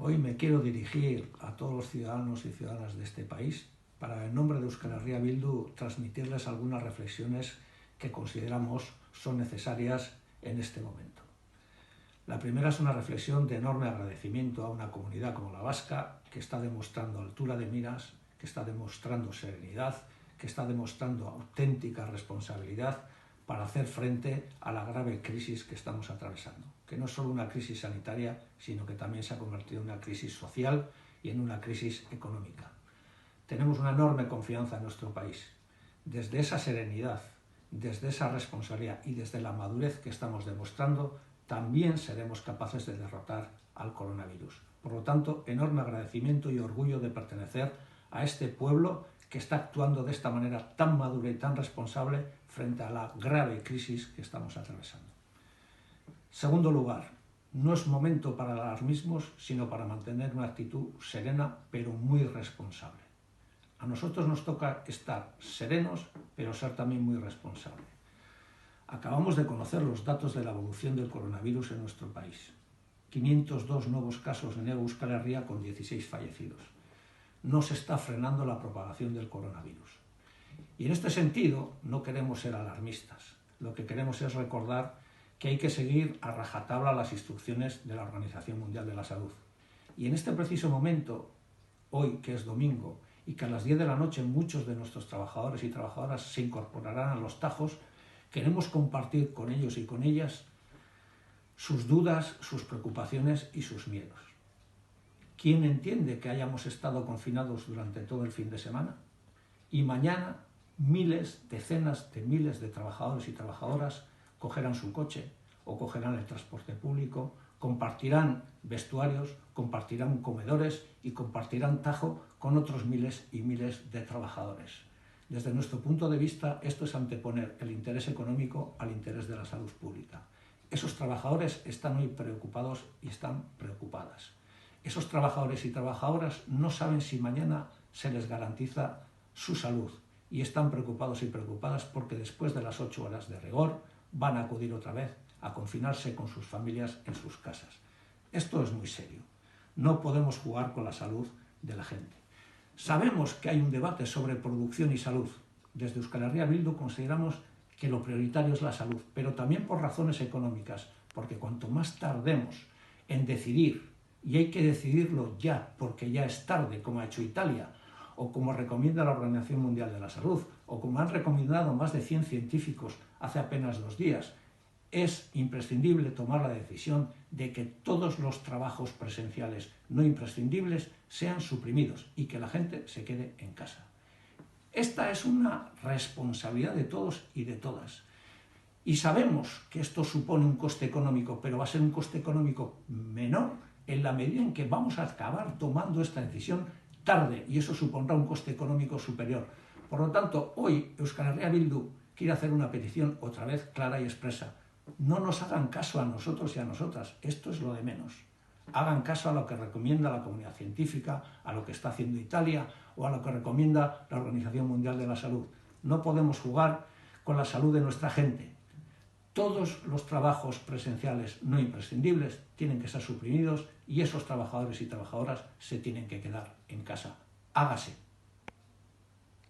Hoy me quiero dirigir a todos los ciudadanos y ciudadanas de este país para, en nombre de Euskal Herria Bildu, transmitirles algunas reflexiones que consideramos son necesarias en este momento. La primera es una reflexión de enorme agradecimiento a una comunidad como la vasca, que está demostrando altura de miras, que está demostrando serenidad, que está demostrando auténtica responsabilidad para hacer frente a la grave crisis que estamos atravesando, que no es solo una crisis sanitaria, sino que también se ha convertido en una crisis social y en una crisis económica. Tenemos una enorme confianza en nuestro país. Desde esa serenidad, desde esa responsabilidad y desde la madurez que estamos demostrando, también seremos capaces de derrotar al coronavirus. Por lo tanto, enorme agradecimiento y orgullo de pertenecer a este pueblo que está actuando de esta manera tan madura y tan responsable frente a la grave crisis que estamos atravesando. Segundo lugar, no es momento para alarmismos, sino para mantener una actitud serena, pero muy responsable. A nosotros nos toca estar serenos, pero ser también muy responsables. Acabamos de conocer los datos de la evolución del coronavirus en nuestro país. 502 nuevos casos en Euskal Herria con 16 fallecidos. No se está frenando la propagación del coronavirus. Y en este sentido no queremos ser alarmistas. Lo que queremos es recordar que hay que seguir a rajatabla las instrucciones de la Organización Mundial de la Salud. Y en este preciso momento, hoy que es domingo, y que a las 10 de la noche muchos de nuestros trabajadores y trabajadoras se incorporarán a los tajos, queremos compartir con ellos y con ellas sus dudas, sus preocupaciones y sus miedos. ¿Quién entiende que hayamos estado confinados durante todo el fin de semana? Y mañana miles, decenas de miles de trabajadores y trabajadoras cogerán su coche o cogerán el transporte público, compartirán vestuarios, compartirán comedores y compartirán tajo con otros miles y miles de trabajadores. Desde nuestro punto de vista, esto es anteponer el interés económico al interés de la salud pública. Esos trabajadores están hoy preocupados y están preocupadas. Esos trabajadores y trabajadoras no saben si mañana se les garantiza su salud y están preocupados y preocupadas porque después de las 8 horas de rigor van a acudir otra vez a confinarse con sus familias en sus casas. Esto es muy serio. No podemos jugar con la salud de la gente. Sabemos que hay un debate sobre producción y salud. Desde Euskal Herria Bildu consideramos que lo prioritario es la salud, pero también por razones económicas, porque cuanto más tardemos en decidir, y hay que decidirlo ya, porque ya es tarde, como ha hecho Italia, o como recomienda la Organización Mundial de la Salud, o como han recomendado más de 100 científicos hace apenas 2 días, es imprescindible tomar la decisión de que todos los trabajos presenciales no imprescindibles sean suprimidos y que la gente se quede en casa. Esta es una responsabilidad de todos y de todas. Y sabemos que esto supone un coste económico, pero va a ser un coste económico menor en la medida en que vamos a acabar tomando esta decisión tarde, y eso supondrá un coste económico superior. Por lo tanto, hoy Euskal Herria Bildu quiere hacer una petición otra vez clara y expresa. No nos hagan caso a nosotros y a nosotras, esto es lo de menos. Hagan caso a lo que recomienda la comunidad científica, a lo que está haciendo Italia o a lo que recomienda la Organización Mundial de la Salud. No podemos jugar con la salud de nuestra gente. Todos los trabajos presenciales no imprescindibles tienen que ser suprimidos y esos trabajadores y trabajadoras se tienen que quedar en casa. Hágase.